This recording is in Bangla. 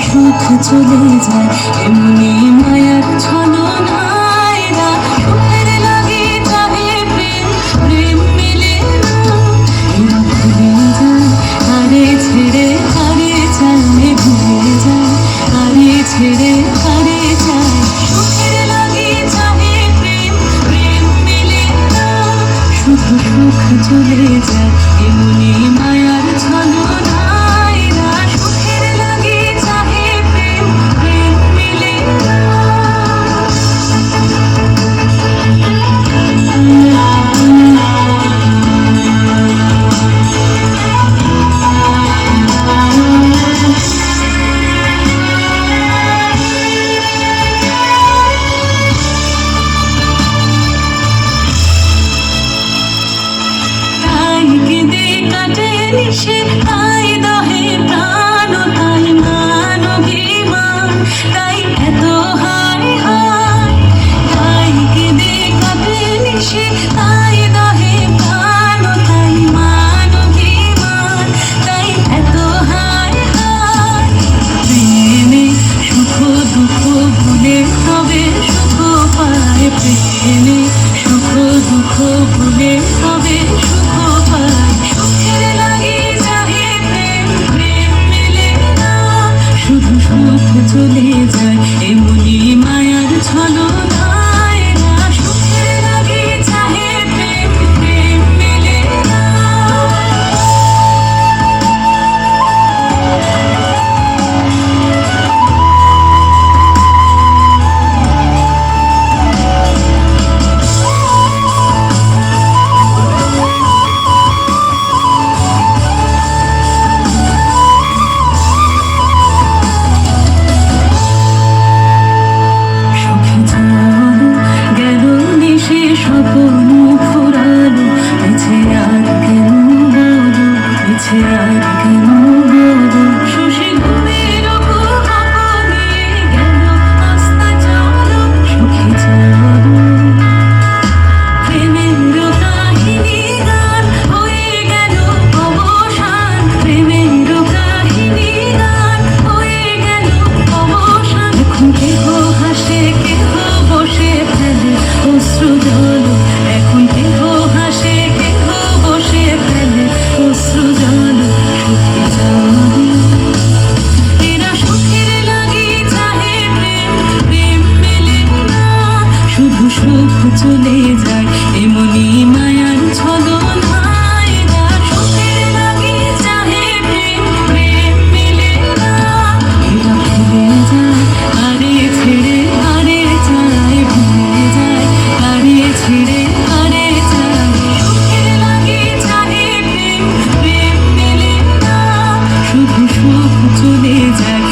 সুখ চলে যায় এমনি মায়ার ছলনায় না। সুখের লাগে চাহে প্রেম, প্রেম মেলে না। এরা ভুলে যায় আরে ছেড়ে আরে চায়, ভুলে যায় আরে ছেড়ে আরে চায়। সুখের লাগে চাহে প্রেম, প্রেম মেলে না। শুধু সুখ চলে যায় এমনি মায়ার ছলনায় না। সুখের লাগে চাহে প্রেম, প্রেম মেলে না। তাই কেঁদে কাটে নিশে, তাই দহে প্রাণ, তাই মান অভিমান, তাই এত হায় হায়। তাই কেঁদে কাটে নিশে, তাই দহে প্রাণ, তাই মান অভিমান, তাই এত হায় হায়। প্রেমে সুখ দুঃখ ভুলে তবে সুখ পায়, প্রেমে সুখ দুঃখ ভুলে তবে সুখ পায়। সুখের লাগে চাহে প্রেম, প্রেম মেলে না। শুধু সুখ চলে যায় এমনি মায়ার ছলনায় না। সুখের লাগে চাহে প্রেম, প্রেম মেলে না। সুখে চলো গেল নিশে স্বপ্ন ফুরালো, পিছে আর কেন বলো, পিছে আর কেন বলো। শশী ঘুমের কুহকে গেল আস্তা চলো। সুখে চলো প্রেমের কাহিনী গান হয়ে গেল অবসান, প্রেমের কাহিনী গান হয়ে গেল অবসান। এখন কেহ হাসে কেহ বসে ফেলে অশ্রু জল, এখন কেহ হাসে কেহ বসে ফেলে অশ্রু জল। সুখে চলো এরা সুখের লাগে চাহে প্রেম, প্রেম মেলে না। শুধু সুখ চলে যায় এমনি মায়ার ছলনায় না। সুখের লাগে চাহে প্রেম, প্রেম মেলে না। এরা ভুলে যায় আরে ছেড়ে আরে চায়, ভুলে যায় আরে ছেড়ে আরে চায়। সুখের লাগে চাহে প্রেম, প্রেম মেলে না। শুধু সুখ চলে যায়